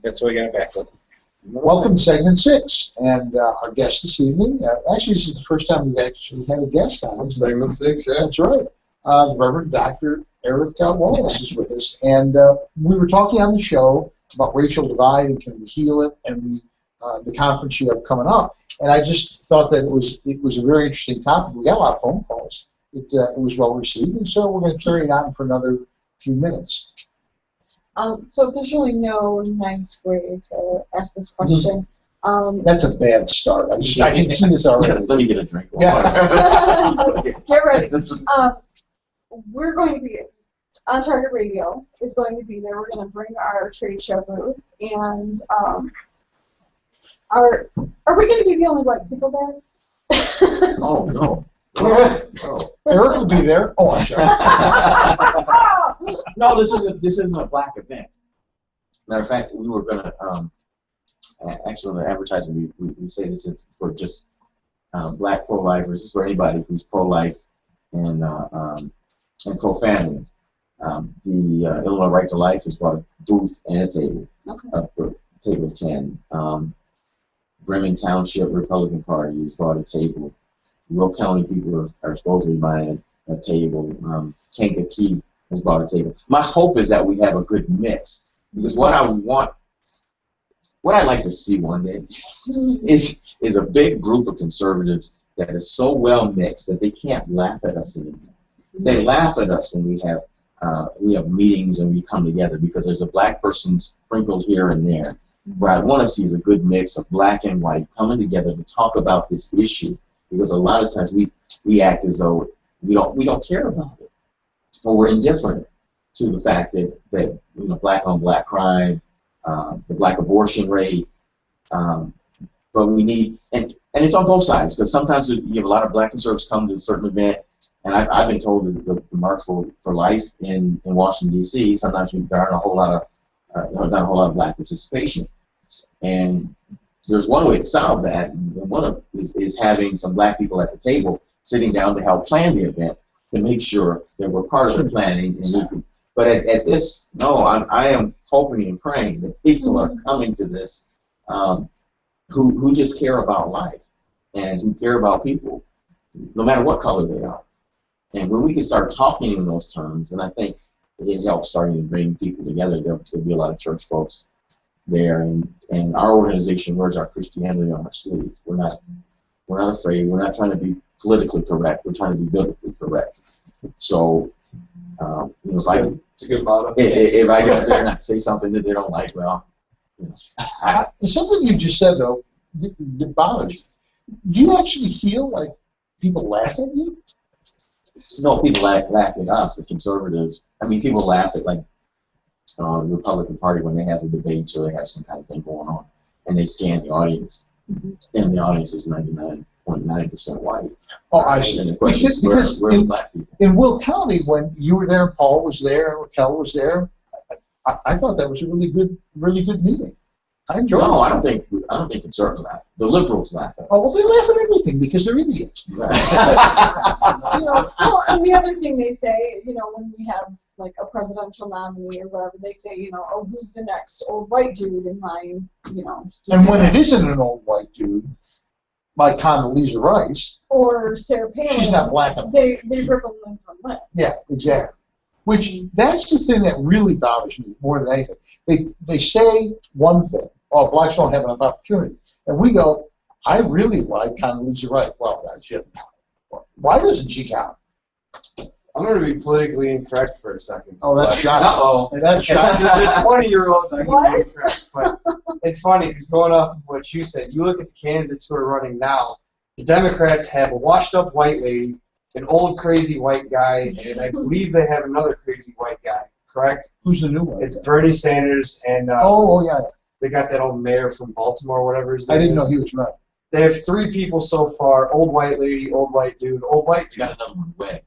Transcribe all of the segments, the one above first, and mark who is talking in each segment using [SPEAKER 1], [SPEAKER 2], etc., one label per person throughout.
[SPEAKER 1] That's what we got back with.
[SPEAKER 2] Welcome to segment 6, and our guest this evening, actually this is the first time we've actually had a guest on.
[SPEAKER 3] Segment 6, yeah.
[SPEAKER 2] That's right. Reverend Dr. Eric Wallace is with us, and we were talking on the show about racial divide and can we heal it, and the conference you have coming up, and I just thought that it was a very interesting topic. We got a lot of phone calls. It was well received, and so we're going to carry it on for another few minutes.
[SPEAKER 4] So there's really no nice way to ask this question.
[SPEAKER 2] That's a bad start. I can see this already.
[SPEAKER 5] Let me get a drink.
[SPEAKER 2] Yeah.
[SPEAKER 4] Get ready. We're going to be on Target Radio is going to be there. We're going to bring our trade show booth, and are we going to be the only white people there?
[SPEAKER 5] Oh no.
[SPEAKER 2] Eric will be there. Oh, I'm sorry.
[SPEAKER 5] No, this isn't a black event. Matter of fact, we were gonna actually on the advertising we say this is for just black pro-lifers. This is for anybody who's pro-life and pro-family. The Illinois Right to Life has brought a booth and a table, for a table of 10. Bremen Township Republican Party has brought a table. Will County people are supposedly buying a table. Kankakee has brought a table. My hope is that we have a good mix, because what I'd like to see one day is a big group of conservatives that is so well mixed that they can't laugh at us anymore. They laugh at us when we have meetings and we come together, because there's a black person sprinkled here and there. What I want to see is a good mix of black and white coming together to talk about this issue. Because a lot of times we act as though we don't care about it, or we're indifferent to the fact that black on black crime, the black abortion rate, but we need and it's on both sides, because sometimes you have a lot of black conservatives come to a certain event, and I've been told that the March for Life in Washington D.C. sometimes there aren't a whole lot of not a whole lot of black participation, and there's one way to solve that, and one is having some black people at the table sitting down to help plan the event, to make sure that we're part of the planning. But at this, no, I am hoping and praying that people are coming to this who just care about life and who care about people, no matter what color they are. And when we can start talking in those terms, and I think it helps starting to bring people together. There's going to be a lot of church folks there, and our organization wears our Christianity on our sleeves. We're not afraid. We're not trying to be politically correct. We're trying to be biblically correct. So, it's
[SPEAKER 3] a good motto.
[SPEAKER 5] If I get up there and say something that they don't like, well,
[SPEAKER 2] something you just said though that bothers you. Do you actually feel like people laugh at you?
[SPEAKER 5] No, people laugh at us, the conservatives. I mean, people laugh at the Republican Party when they have a debate or they have some kind of thing going on, and they scan the audience, and the audience is 99.9% white.
[SPEAKER 2] Oh, I see.
[SPEAKER 5] And the question is, where are the black people?
[SPEAKER 2] In Will County, when you were there, Paul was there, and Raquel was there, I thought that was a really good meeting. I enjoyed it.
[SPEAKER 5] No, I don't think conservatives laugh. The liberals laugh at us.
[SPEAKER 2] Oh, well, they laugh at everything because they're idiots.
[SPEAKER 5] Right.
[SPEAKER 4] Well, and the other thing they say, when we have like a presidential nominee or whatever, they say, oh, who's the next old white dude in line,
[SPEAKER 2] And when it isn't an old white dude, like Condoleezza Rice,
[SPEAKER 4] or Sarah Palin,
[SPEAKER 2] she's not black enough.
[SPEAKER 4] They rip them limb from limb.
[SPEAKER 2] Yeah, exactly. That's the thing that really bothers me more than anything. They say one thing, oh, blacks don't have enough opportunity. And we go, I really like Condoleezza Rice. Well, she doesn't count. Why doesn't she count?
[SPEAKER 3] I'm going to be politically incorrect for a second.
[SPEAKER 2] Oh, that's shocking.
[SPEAKER 3] Uh-oh.
[SPEAKER 2] That's shocking.
[SPEAKER 3] The 20-year-olds are going to be incorrect. But it's funny, because going off of what you said, you look at the candidates who are running now, the Democrats have a washed-up white lady, an old crazy white guy, and I believe they have another crazy white guy, correct?
[SPEAKER 2] Who's the new one?
[SPEAKER 3] It's Bernie Sanders, and
[SPEAKER 2] yeah.
[SPEAKER 3] they got that old mayor from Baltimore, whatever his name
[SPEAKER 2] I didn't
[SPEAKER 3] is.
[SPEAKER 2] know he was running.
[SPEAKER 3] They have 3 people so far, old white lady, old white dude, old white
[SPEAKER 5] You
[SPEAKER 3] dude.
[SPEAKER 5] got another one, Webb,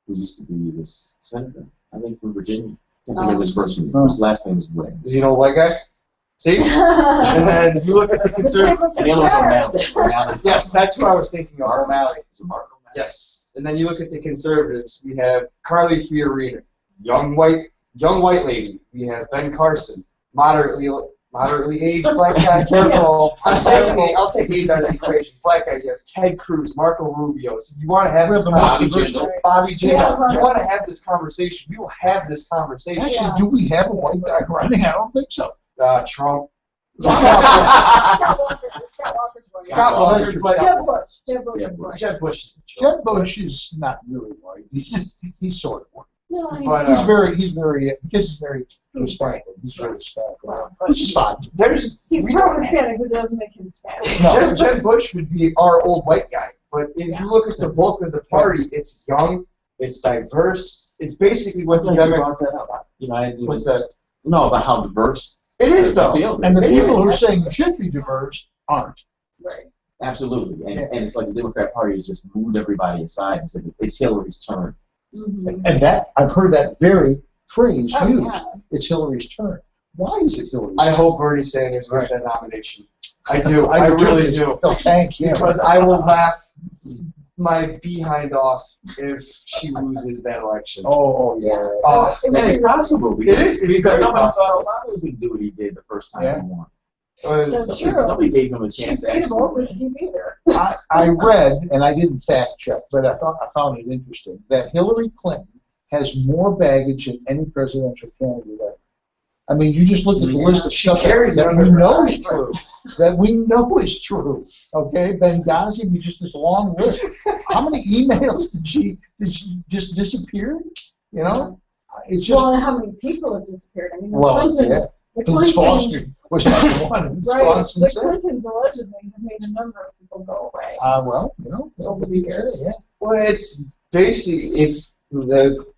[SPEAKER 5] who used to be this senator, I think from Virginia. I can't remember his first name. His last name is Webb.
[SPEAKER 3] Is he an old white guy? See? And then if you look at the conservative...
[SPEAKER 5] And the other one's O'Malley.
[SPEAKER 3] Yes, that's what I was thinking of, O'Malley.
[SPEAKER 5] It's a Mark O'Malley.
[SPEAKER 3] Yes. And then you look at the conservatives, we have Carly Fiorina, young white lady. We have Ben Carson, moderately moderately aged black guy.
[SPEAKER 2] Careful.
[SPEAKER 3] I'll take age out of the equation. Black guy, you have Ted Cruz, Marco Rubio. So you want to have this
[SPEAKER 5] Bobby
[SPEAKER 3] conversation.
[SPEAKER 5] Jindal.
[SPEAKER 3] Bobby Jindal.
[SPEAKER 4] Yeah.
[SPEAKER 3] You want to have this conversation. We will have this conversation.
[SPEAKER 2] Actually, do we have a white guy running? I don't think so.
[SPEAKER 3] Trump.
[SPEAKER 4] Scott Walker's white.
[SPEAKER 3] Scott Walker's white.
[SPEAKER 4] Jeb Bush. Jeb Bush is white.
[SPEAKER 3] Jeb Bush is a joke.
[SPEAKER 2] Jeb Bush is not really white. He's sort of white.
[SPEAKER 4] No, he's
[SPEAKER 3] But,
[SPEAKER 2] He's very, because he's very Hispanic. He's very Hispanic, which is fine.
[SPEAKER 4] he's pro-Hispanic, but doesn't make him Hispanic.
[SPEAKER 2] No.
[SPEAKER 3] Jeb Bush would be our old white guy. But if you look at the bulk of the party, it's young, it's diverse. It's basically what the Democrats.
[SPEAKER 5] brought that up. You know, I didn't
[SPEAKER 3] What's that?
[SPEAKER 5] know about how diverse
[SPEAKER 3] It is
[SPEAKER 5] the
[SPEAKER 3] though.
[SPEAKER 5] field
[SPEAKER 2] And the
[SPEAKER 3] It
[SPEAKER 2] people
[SPEAKER 3] is.
[SPEAKER 2] who are saying you should be diverse aren't.
[SPEAKER 4] Right.
[SPEAKER 5] Absolutely, and,
[SPEAKER 2] Yeah.
[SPEAKER 5] and it's like the Democrat Party has just moved everybody aside and said it's Hillary's turn.
[SPEAKER 4] Mm-hmm.
[SPEAKER 2] And that, I've heard that very phrase
[SPEAKER 4] Oh,
[SPEAKER 2] used.
[SPEAKER 4] yeah.
[SPEAKER 2] It's Hillary's turn. Why is it Hillary's
[SPEAKER 3] I
[SPEAKER 2] turn?
[SPEAKER 3] hope Bernie Sanders gets that nomination. I do. I
[SPEAKER 2] do
[SPEAKER 3] really
[SPEAKER 2] too.
[SPEAKER 3] do.
[SPEAKER 2] They'll thank him.
[SPEAKER 3] Because I will laugh my behind off if she loses that election.
[SPEAKER 2] Oh, yeah.
[SPEAKER 3] And
[SPEAKER 5] And it's possible because,
[SPEAKER 3] It is. It's
[SPEAKER 5] because
[SPEAKER 3] very
[SPEAKER 5] nobody
[SPEAKER 3] possible.
[SPEAKER 5] thought Obama was going to do what he did the first time
[SPEAKER 2] Yeah.
[SPEAKER 5] he won.
[SPEAKER 4] That's
[SPEAKER 5] Nobody,
[SPEAKER 4] true.
[SPEAKER 5] nobody gave him a chance
[SPEAKER 4] She's
[SPEAKER 5] to actually
[SPEAKER 4] beautiful,
[SPEAKER 5] win.
[SPEAKER 4] but she's either.
[SPEAKER 2] I read, and I didn't fact check, but I found it interesting, that Hillary Clinton has more baggage than any presidential candidate ever. I mean, you just look at the list of stuff
[SPEAKER 3] carries
[SPEAKER 2] that
[SPEAKER 3] it
[SPEAKER 2] we
[SPEAKER 3] under
[SPEAKER 2] know
[SPEAKER 3] her
[SPEAKER 2] is
[SPEAKER 3] eyes.
[SPEAKER 2] true. That we know is true. Okay, Benghazi was just this long list. How many emails did she just disappear? You know, it's just
[SPEAKER 4] Well, and how many people have disappeared? I mean, the
[SPEAKER 2] well,
[SPEAKER 4] Clintons,
[SPEAKER 2] yeah.
[SPEAKER 4] the
[SPEAKER 2] Who's Foster
[SPEAKER 4] Clintons,
[SPEAKER 2] was number one. Who's
[SPEAKER 4] right?
[SPEAKER 2] Foster
[SPEAKER 4] The
[SPEAKER 2] said.
[SPEAKER 4] Clintons allegedly have made a number of people go away.
[SPEAKER 2] Well, you know,
[SPEAKER 4] Over the years.
[SPEAKER 2] yeah.
[SPEAKER 3] Well, it's basically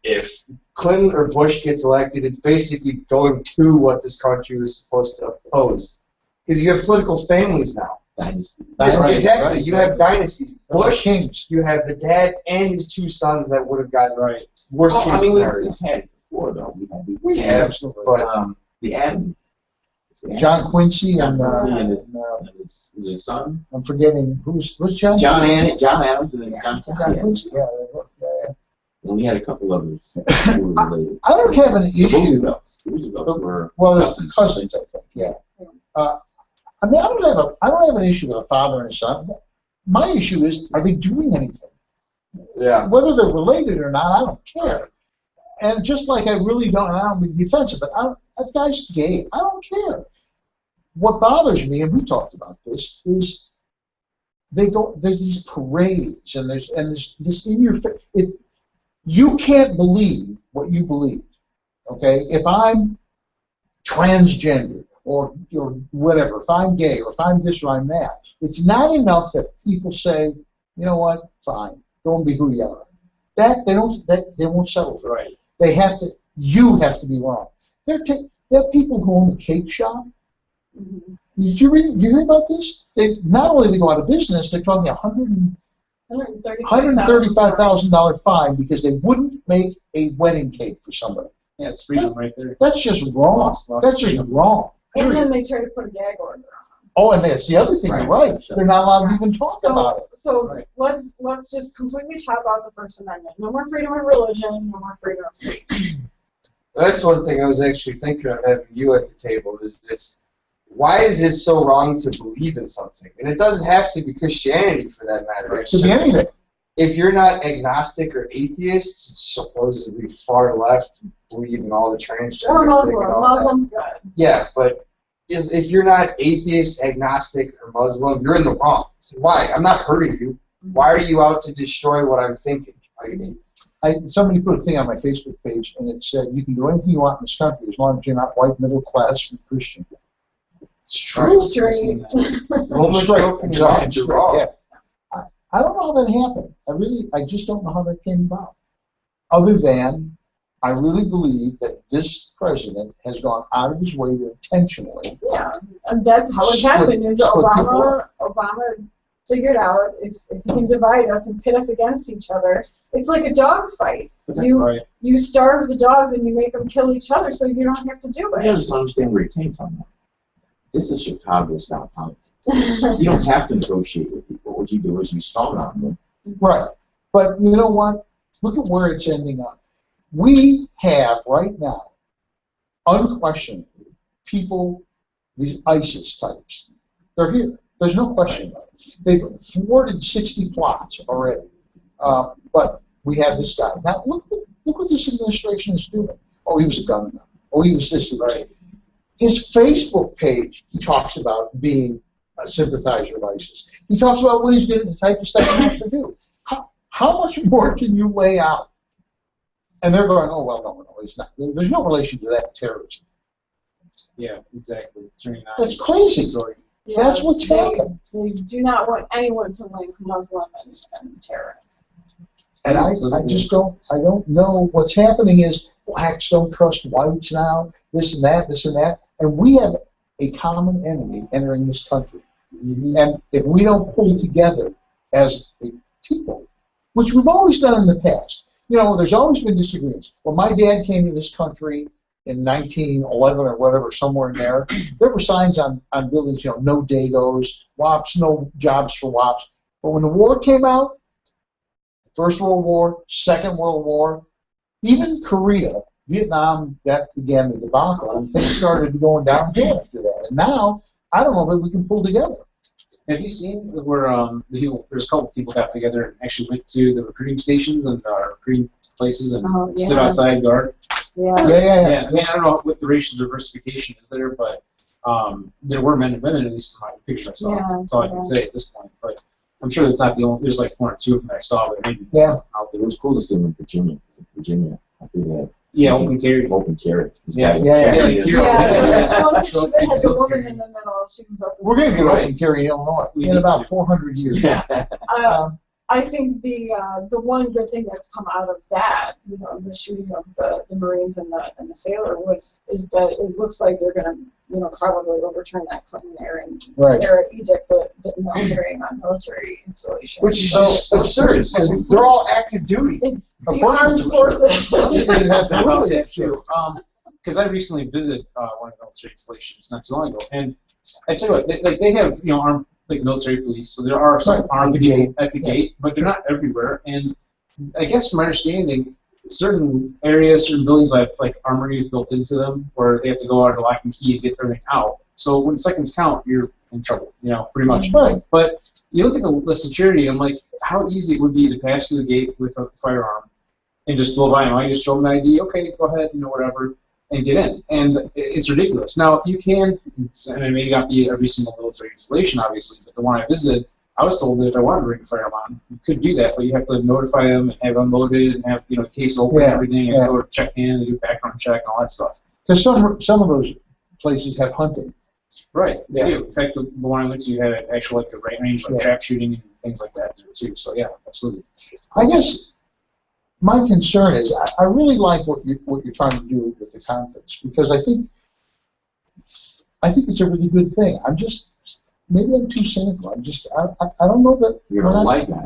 [SPEAKER 3] if Clinton or Bush gets elected, it's basically going to what this country was supposed to oppose. Because you have political families now.
[SPEAKER 5] Dynasty.
[SPEAKER 2] Right,
[SPEAKER 3] Exactly.
[SPEAKER 2] right.
[SPEAKER 3] You have dynasties.
[SPEAKER 2] Bush
[SPEAKER 3] Bush,
[SPEAKER 2] Kings.
[SPEAKER 3] you have the dad and his two sons that would have gotten
[SPEAKER 2] Right.
[SPEAKER 3] worst
[SPEAKER 5] Well,
[SPEAKER 3] case
[SPEAKER 5] I mean,
[SPEAKER 3] scenario.
[SPEAKER 5] we've had it before, though.
[SPEAKER 3] We
[SPEAKER 2] Yeah,
[SPEAKER 3] have,
[SPEAKER 2] absolutely.
[SPEAKER 3] but
[SPEAKER 5] The Adams.
[SPEAKER 2] John Quincy and,
[SPEAKER 5] Quincy and his son.
[SPEAKER 2] I'm forgetting who's John.
[SPEAKER 5] John Adams and then John
[SPEAKER 2] John
[SPEAKER 5] Quincy.
[SPEAKER 2] Quincy. Yeah.
[SPEAKER 5] And we had a couple of others who were related.
[SPEAKER 2] I don't have an
[SPEAKER 5] The
[SPEAKER 2] issue.
[SPEAKER 5] Roosevelts. The Roosevelts were
[SPEAKER 2] Well, it's
[SPEAKER 5] cousins.
[SPEAKER 2] cousins, I think. Yeah. I mean, I don't have an issue with a father and a son. My issue is, are they doing anything?
[SPEAKER 3] yeah.
[SPEAKER 2] Whether they're related or not, I don't care. And just like I really don't, and I don't be defensive, but that guy's gay. I don't care. What bothers me, and we talked about this, is there's these parades, and there's this in your face. You can't believe what you believe. Okay, if I'm transgender or whatever, if I'm gay or if I'm this or I'm that, it's not enough that people say, you know what, fine, go and be who you are. They won't settle for it. They have to. You have to be wrong. There are people who own a cake shop.
[SPEAKER 4] Mm-hmm.
[SPEAKER 2] Did you hear about this? They not only they go out of business, they're talking $135,000 fine because they wouldn't make a wedding cake for somebody.
[SPEAKER 1] Yeah, it's freedom right there.
[SPEAKER 2] That's just wrong.
[SPEAKER 1] Lost
[SPEAKER 2] That's just
[SPEAKER 1] freedom.
[SPEAKER 2] wrong.
[SPEAKER 4] And
[SPEAKER 2] Period.
[SPEAKER 4] then they try to put a gag order on them.
[SPEAKER 2] Oh, and that's the other thing. You're right. They're not allowed to even talk about it.
[SPEAKER 4] So
[SPEAKER 1] Right.
[SPEAKER 4] let's just completely chop out the First Amendment. No more freedom of religion. No more freedom of speech.
[SPEAKER 3] That's one thing I was actually thinking of having you at the table is why is it so wrong to believe in something? And it doesn't have to be Christianity for that matter.
[SPEAKER 2] It could be anything.
[SPEAKER 3] If you're not agnostic or atheist, supposedly far left, believe in all the transgender
[SPEAKER 4] Or
[SPEAKER 3] thing and
[SPEAKER 4] Muslim.
[SPEAKER 3] all that.
[SPEAKER 4] Muslim's good.
[SPEAKER 3] Yeah, but if you're not atheist, agnostic, or Muslim, you're in the wrong. So why? I'm not hurting you. Why are you out to destroy what I'm thinking?
[SPEAKER 2] Somebody put a thing on my Facebook page, and it said, you can do anything you want in this country as long as you're not white, middle class, and Christian. It's true.
[SPEAKER 4] Straight.
[SPEAKER 3] Woman's
[SPEAKER 2] Straight.
[SPEAKER 3] broken,
[SPEAKER 2] Exactly.
[SPEAKER 3] you're
[SPEAKER 2] Straight.
[SPEAKER 3] wrong.
[SPEAKER 2] Yeah. I don't know how that happened. I just don't know how that came about. Other than, I really believe that this president has gone out of his way to intentionally.
[SPEAKER 4] Yeah, and that's how it
[SPEAKER 2] Split-
[SPEAKER 4] happened. Is
[SPEAKER 2] split
[SPEAKER 4] Obama figured out if he can divide us and pit us against each other, it's like a dog fight. You starve the dogs and you make them kill each other, so you don't have to do
[SPEAKER 5] I
[SPEAKER 4] it.
[SPEAKER 5] just don't understand where it came from. This is Chicago-style politics. You don't have to negotiate with people. What you do is you strong arm them.
[SPEAKER 2] Right. But you know what? Look at where it's ending up. We have right now, unquestionably, people these ISIS types. They're here. There's no question about it. They've thwarted 60 plots already. But we have this guy. Now, look what this administration is doing. Oh, he was a gun nut. Oh, he was this. Right. His Facebook page, he talks about being a sympathizer of ISIS. He talks about what he's doing, the type of stuff he wants to do. How much more can you lay out? And they're going, oh, well, no, he's not. There's no relation to that terrorism.
[SPEAKER 1] Yeah, exactly.
[SPEAKER 2] That's crazy.
[SPEAKER 4] Yeah,
[SPEAKER 2] that's what's happening.
[SPEAKER 4] They do not want anyone to link Muslim and terrorists.
[SPEAKER 2] And I just don't know what's happening is blacks don't trust whites now, this and that. And we have a common enemy entering this country. Mm-hmm. And if we don't pull together as a people, which we've always done in the past, you know, there's always been disagreements. When my dad came to this country in 1911 or whatever, somewhere in there were signs on buildings, you know, no Dagos, WAPs, no jobs for WAPs. But when the war came out, First World War, Second World War, even Korea, Vietnam, that began the debacle, and things started going downhill after that. And now, I don't know that we can pull together.
[SPEAKER 1] Have you seen where there's a couple of people got together and actually went to the recruiting stations and recruiting places and stood outside guard?
[SPEAKER 4] Yeah.
[SPEAKER 1] I mean, I don't know what the racial diversification is there, but there were men and women, at least from my pictures I saw.
[SPEAKER 4] Yeah,
[SPEAKER 1] that's all I can say at this point. But I'm sure that's not the only. There's like one or two of them that I saw, but maybe
[SPEAKER 5] out there. It was cool to see them in Virginia. I think they had
[SPEAKER 1] open carry.
[SPEAKER 5] Open carry.
[SPEAKER 4] Yeah. The woman in the middle. She was open.
[SPEAKER 2] We're going to get open carry in Illinois in about 400 years.
[SPEAKER 5] Yeah.
[SPEAKER 4] I think the one good thing that's come out of that, you know, the shooting of the Marines and the sailor is that it looks like they're going to, you know, probably overturn that Clinton era edict that no hearing on military installation.
[SPEAKER 3] Which is absurd. They're all active duty.
[SPEAKER 4] It's the armed forces.
[SPEAKER 1] About that too. Because I recently visited one of the military installations not too long ago, and I tell you what, they have, you know, armed, like military police, so there are some armed people at the gate, but they're not everywhere. And I guess from my understanding, certain areas, certain buildings have like armories built into them, where they have to go out and lock and key and get everything out. So when seconds count, you're in trouble, you know, pretty much.
[SPEAKER 2] Right. But
[SPEAKER 1] you look at the security, I'm like, how easy it would be to pass through the gate with a firearm and just blow by them. I just show them an ID, okay, go ahead, you know, whatever, and get in. And it's ridiculous. Now, you can, and it may not be every single military installation, obviously, but the one I visited, I was told that if I wanted to bring a firearm on, you could do that, but you have to notify them and have it unloaded and have, you know, the case open and everything, and go check in and do a background check and all that stuff.
[SPEAKER 2] Because some of those places have hunting.
[SPEAKER 1] Right, they do. In fact, the one I went to had actual like the range, like trap shooting and things like that there too. So yeah, absolutely.
[SPEAKER 2] I guess my concern is I really like what you're trying to do with the conference, because I think it's a really good thing. Maybe I'm too cynical. I don't know that
[SPEAKER 5] you're a white guy.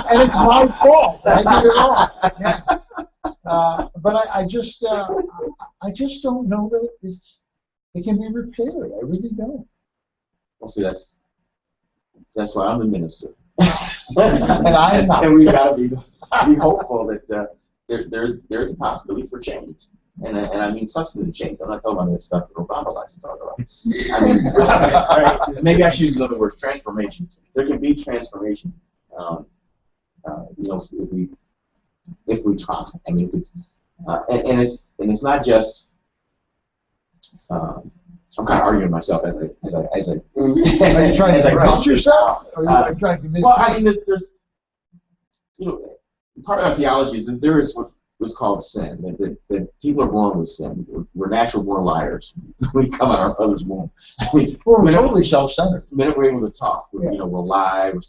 [SPEAKER 2] And it's my fault. I did it all. But I just don't know that it can be repaired. I really don't.
[SPEAKER 5] Well, see, that's why I'm the minister.
[SPEAKER 2] And I am not.
[SPEAKER 5] And we got to be hopeful that there's a possibility for change. And I mean substantive change. I'm not talking about this stuff that Obama likes to talk about. I mean, maybe I should use another word: transformation. There can be transformation. You know, if we try. I mean, if it's and it's not just. I'm kind of arguing myself as I
[SPEAKER 2] Are you trying to convince yourself? Or are you trying to convince?
[SPEAKER 5] Well, I mean, there's you know, part of our theology is that there is what's called sin. That people are born with sin. We're natural born liars. We come out of our mother's womb. I mean,
[SPEAKER 2] we're totally self-centered.
[SPEAKER 5] The minute we're able to talk, you know, we'll lie. We're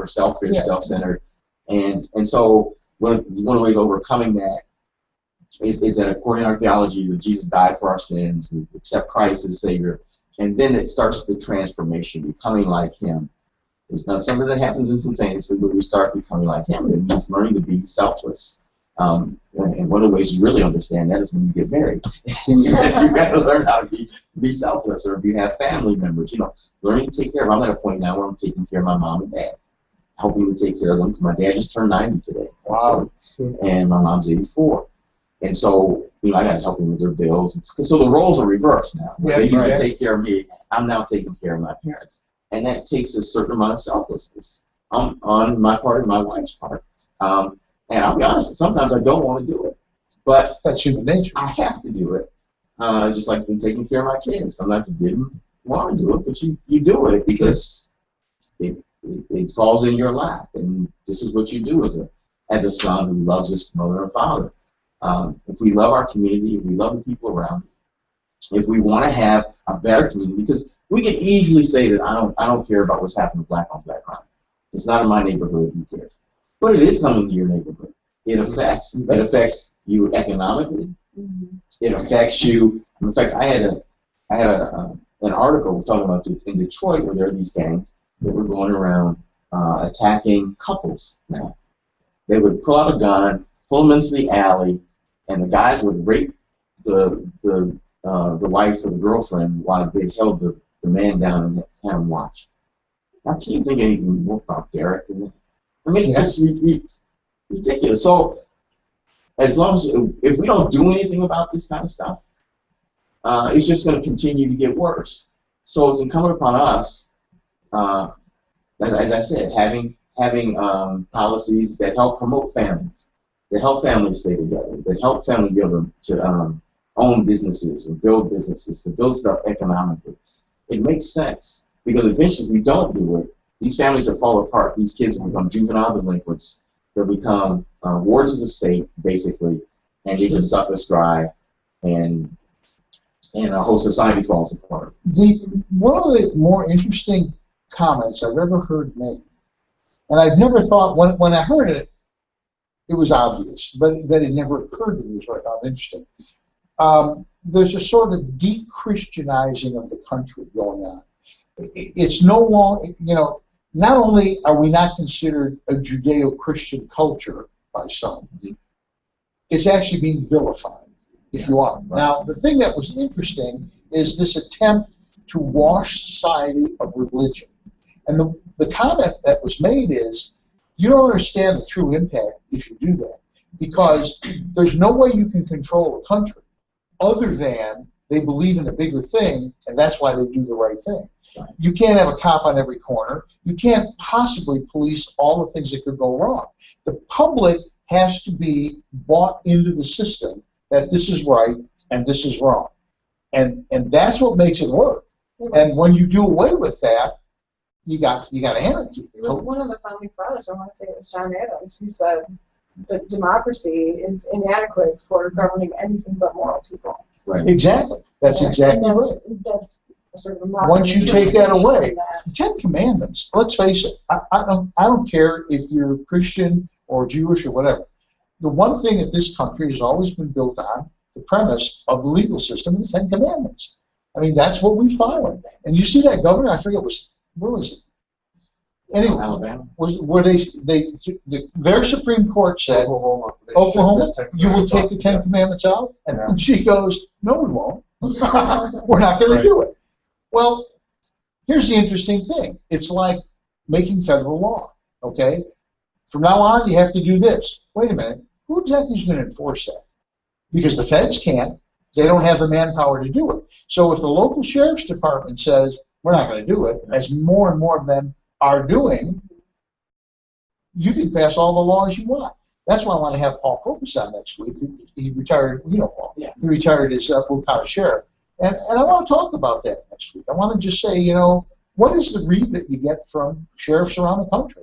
[SPEAKER 5] selfish, self-centered, and so one of the ways of overcoming that is that according to our theology that Jesus died for our sins, we accept Christ as Savior, and then it starts the transformation, becoming like Him. It's not something that happens instantaneously, but we start becoming like Him, and it means learning to be selfless. And one of the ways you really understand that is when you get married. You've got to learn how to be selfless, or if you have family members, you know, learning to take care of. I'm at a point now where I'm taking care of my mom and dad, helping to take care of them. My dad just turned 90 today.
[SPEAKER 2] Wow.
[SPEAKER 5] And my mom's 84. And so, I got to help them with their bills. So the roles are reversed now. Where they used to take care of me, I'm now taking care of my parents. And that takes a certain amount of selflessness on my part and my wife's part. And I'll be honest, sometimes I don't want to do it. But
[SPEAKER 2] that's human nature.
[SPEAKER 5] I have to do it. Just like been taking care of my kids. Sometimes I didn't want to do it, but you do it because it falls in your lap, and this is what you do as a son who loves his mother and father. If we love our community, if we love the people around us, if we want to have a better community, because we can easily say that I don't care about what's happening with black on black crime. It's not in my neighborhood. Who cares? But it is coming to your neighborhood. It affects you economically. It affects you. In fact, I had an article talking about in Detroit where there are these gangs that were going around attacking couples. Now, they would pull out a gun, pull them into the alley, and the guys would rape the wife or the girlfriend while they held the man down and had him watch. Now, can you think anything more barbaric than that? I mean, it's just ridiculous. So, as long as if we don't do anything about this kind of stuff, it's just going to continue to get worse. So it's incumbent upon us, as I said, having policies that help promote families, that help families stay together, that help families be able to own businesses or build businesses, to build stuff economically. It makes sense because eventually, if we don't do it, these families will fall apart. These kids will become juvenile delinquents. They'll become wards of the state, basically, and they just suck us dry, and our whole society falls apart.
[SPEAKER 2] One of the more interesting comments I've ever heard made, and I've never thought, when I heard it, it was obvious, but that it never occurred to me, is what I found interesting. There's a sort of de-Christianizing of the country going on. It's no longer, not only are we not considered a Judeo-Christian culture by some, it's actually being vilified, if you are. Right. Now, the thing that was interesting is this attempt to wash society of religion. And the comment that was made is, you don't understand the true impact if you do that, because there's no way you can control a country other than they believe in a bigger thing, and that's why they do the right thing. Right. You can't have a cop on every corner. You can't possibly police all the things that could go wrong. The public has to be bought into the system that this is right and this is wrong. And that's what makes it work. And when you do away with that, you got anarchy.
[SPEAKER 4] It was one of the founding fathers, I want to say it was John Adams, who said that democracy is inadequate for governing anything but moral people.
[SPEAKER 2] Right. Exactly. That's exactly right.
[SPEAKER 4] That's sort of
[SPEAKER 2] once you take that away, the Ten Commandments, let's face it, I don't care if you're Christian or Jewish or whatever. The one thing that this country has always been built on, the premise of the legal system, is the Ten Commandments. I mean, that's what we follow. And you see that governor, I forget, where was it? Anyway,
[SPEAKER 5] Alabama.
[SPEAKER 2] Where their Supreme Court said, Oklahoma, you will take the Ten Commandments out? And she goes, no, we won't. We're not going to do it. Well, here's the interesting thing. It's like making federal law, okay? From now on, you have to do this. Wait a minute. Who exactly is going to enforce that? Because the feds can't. They don't have the manpower to do it. So if the local sheriff's department says, we're not going to do it, as more and more of them are doing, you can pass all the laws you want. That's why I want to have Paul Kopus on next week. He retired, Paul. Yeah. He retired as Will County Sheriff. And I want to talk about that next week. I want to just say, what is the read that you get from sheriffs around the country?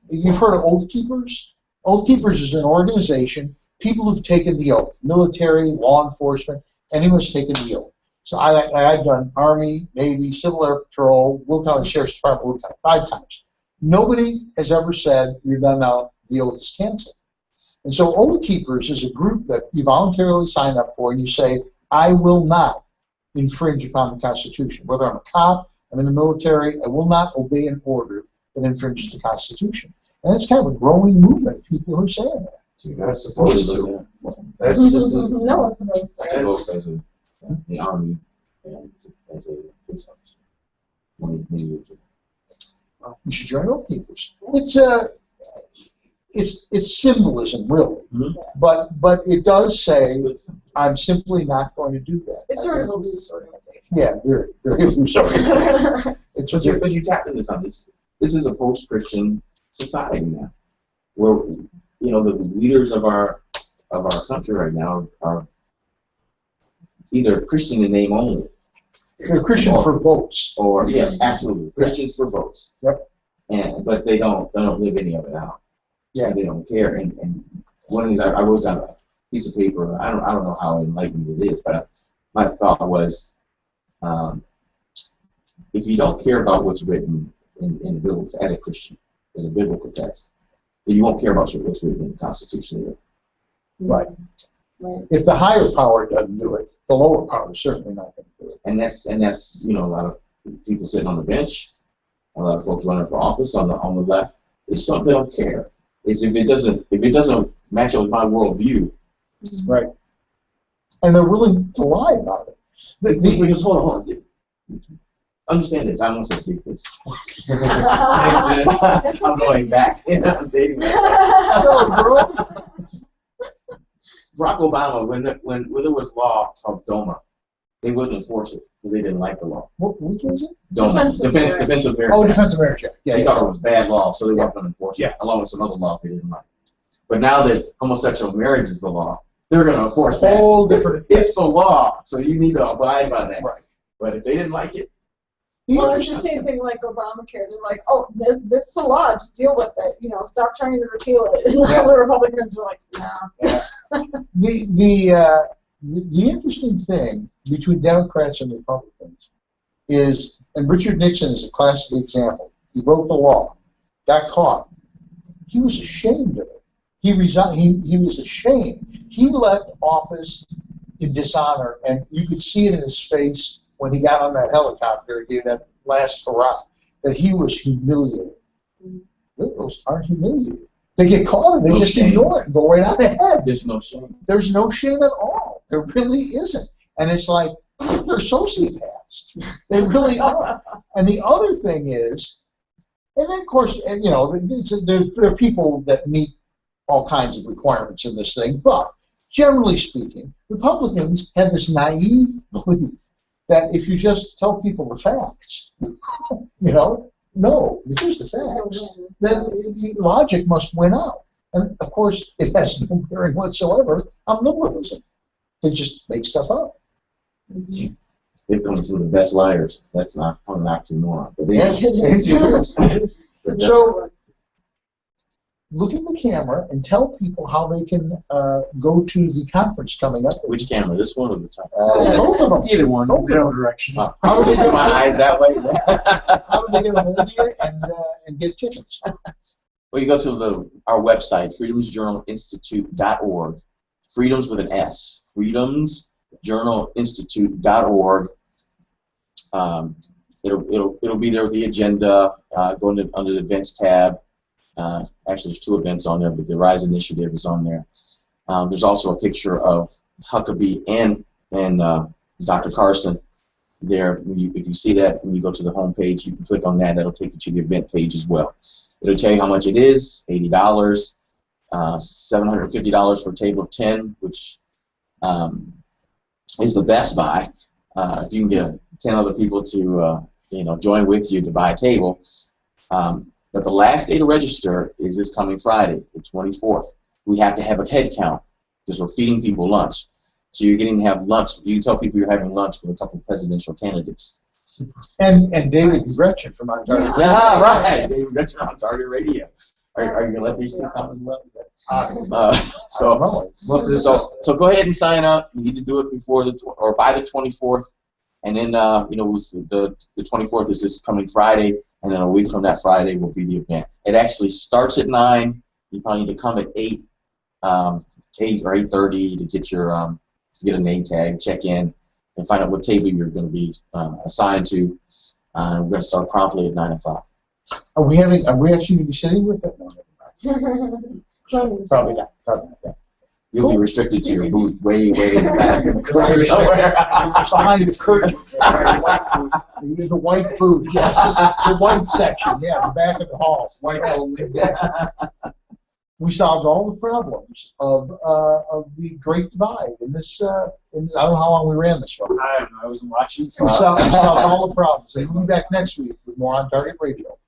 [SPEAKER 2] You've heard of Oath Keepers? Oath Keepers is an organization, people who've taken the oath, military, law enforcement, anyone who's taken the oath. So I've done Army, Navy, Civil Air Patrol, Will County Sheriff's Department, 5 times. Nobody has ever said, you're done now, the oath is canceled. And so Oath Keepers is a group that you voluntarily sign up for, and you say, I will not infringe upon the Constitution. Whether I'm a cop, I'm in the military, I will not obey an order that infringes the Constitution. And it's kind of a growing movement of people who are saying that.
[SPEAKER 3] You're not supposed to. That's just
[SPEAKER 4] no, it's supposed to.
[SPEAKER 5] The Army and as a police officer many years ago.
[SPEAKER 2] You should join Oath Keepers. it's symbolism, really.
[SPEAKER 5] Mhm.
[SPEAKER 2] But it does say, I'm simply not going to do that.
[SPEAKER 4] It's sort of a loose organization.
[SPEAKER 2] Yeah, very, very loose organization.
[SPEAKER 5] But you tap into something. This is a post-Christian society now, where the leaders of our country right now are either Christian in name only.
[SPEAKER 2] They're Christian for votes.
[SPEAKER 5] Or absolutely Christians for votes.
[SPEAKER 2] Yep.
[SPEAKER 5] But they don't live any of it out.
[SPEAKER 2] Yeah.
[SPEAKER 5] They don't care. And one of the things I wrote down a piece of paper. I don't know how enlightened it is, but my thought was, if you don't care about what's written in the Bible as a Christian, as a biblical text, then you won't care about what's written in the Constitution either.
[SPEAKER 2] Right.
[SPEAKER 4] Right.
[SPEAKER 2] If the higher power doesn't do it, the lower power is certainly not going to do it.
[SPEAKER 5] And that's a lot of people sitting on the bench, a lot of folks running for office on the left. It's something they don't care. It's if it doesn't match up with my worldview.
[SPEAKER 2] Right. And they're willing to lie about it.
[SPEAKER 5] Because hold on. Understand this. I want to keep this. I'm going back. I'm dating myself. Barack Obama, when there was law called DOMA, they wouldn't enforce it because they didn't like the law.
[SPEAKER 2] Which was it?
[SPEAKER 5] DOMA, Defensive Marriage
[SPEAKER 2] Oh,
[SPEAKER 5] Act.
[SPEAKER 2] Defensive Marriage Act. Yeah,
[SPEAKER 5] They thought it was bad law, so they weren't going to enforce it, along with some other laws they didn't like. But now that homosexual marriage is the law, they're going to enforce that. It's the law, so you need to abide by that.
[SPEAKER 2] Right.
[SPEAKER 5] But if they didn't like it,
[SPEAKER 4] Well, it's the same thing like Obamacare. They're like, oh, this is the law, just deal with it. Stop trying to repeal it. And all the Republicans are like, nah.
[SPEAKER 2] Yeah. The interesting thing between Democrats and Republicans is, and Richard Nixon is a classic example. He broke the law, got caught. He was ashamed of it. He resigned. He was ashamed. He left office in dishonor, and you could see it in his face when he got on that helicopter and gave that last hurrah, that he was humiliated. Liberals aren't humiliated. They get caught and they just ignore it and go right on ahead.
[SPEAKER 5] there's no shame.
[SPEAKER 2] There's no shame at all. There really isn't. And it's like, they're sociopaths. They really are. And the other thing is, and then of course, there are people that meet all kinds of requirements in this thing, but generally speaking, Republicans have this naive belief that if you just tell people the facts, no, here's the facts, then the logic must win out. And of course, it has no bearing whatsoever on liberalism. They just make stuff up.
[SPEAKER 5] They've come through the best liars. That's not an oxymoron. But
[SPEAKER 2] So, look at the camera and tell people how they can go to the conference coming up.
[SPEAKER 5] Which camera? This one or the top?
[SPEAKER 2] Both of them.
[SPEAKER 1] Either one,
[SPEAKER 2] Both of
[SPEAKER 1] general
[SPEAKER 2] them.
[SPEAKER 1] direction.
[SPEAKER 2] How do they
[SPEAKER 5] Get my eyes that way.
[SPEAKER 2] How do they get a hold of you and get tickets?
[SPEAKER 5] Well, you go to our website, freedomsjournalinstitute.org. Freedoms with an S. Freedomsjournalinstitute.org. It'll be there with the agenda. Go under the events tab. Actually, there's 2 events on there, but the Rise Initiative is on there. There's also a picture of Huckabee and Dr. Carson there. If you see that, when you go to the home page, you can click on that. That'll take you to the event page as well. It'll tell you how much it is, $80, $750 for a table of 10, which is the best buy. If you can get 10 other people to join with you to buy a table. But the last day to register is this coming Friday, the 24th. We have to have a head count because we're feeding people lunch. So you're getting to have lunch. You can tell people you're having lunch with a couple of presidential candidates.
[SPEAKER 2] And David and Gretchen from Ontario.
[SPEAKER 5] Yeah, right. David and Gretchen on Target Radio. Are you going to let these 2 come as well? So go ahead and sign up. You need to do it before or by the 24th. And then, the 24th is this coming Friday, and then a week from that Friday will be the event. It actually starts at 9. You probably need to come at 8 or 8:30 to get your get a name tag, check in, and find out what table you're going to be assigned to. We're going to start promptly at 9 o'clock.
[SPEAKER 2] Are we actually going to be sitting with it? No, probably not.
[SPEAKER 5] You'll be restricted to your booth way in the back.
[SPEAKER 2] Somewhere. Behind the curtain. The white booth, yes. The white section, the back of the hall. White only. we solved all the problems of the Great Divide in this. I don't know how long we ran this show.
[SPEAKER 1] I don't know. I wasn't watching.
[SPEAKER 2] We solved all the problems. And we'll be back next week with more On Target Radio.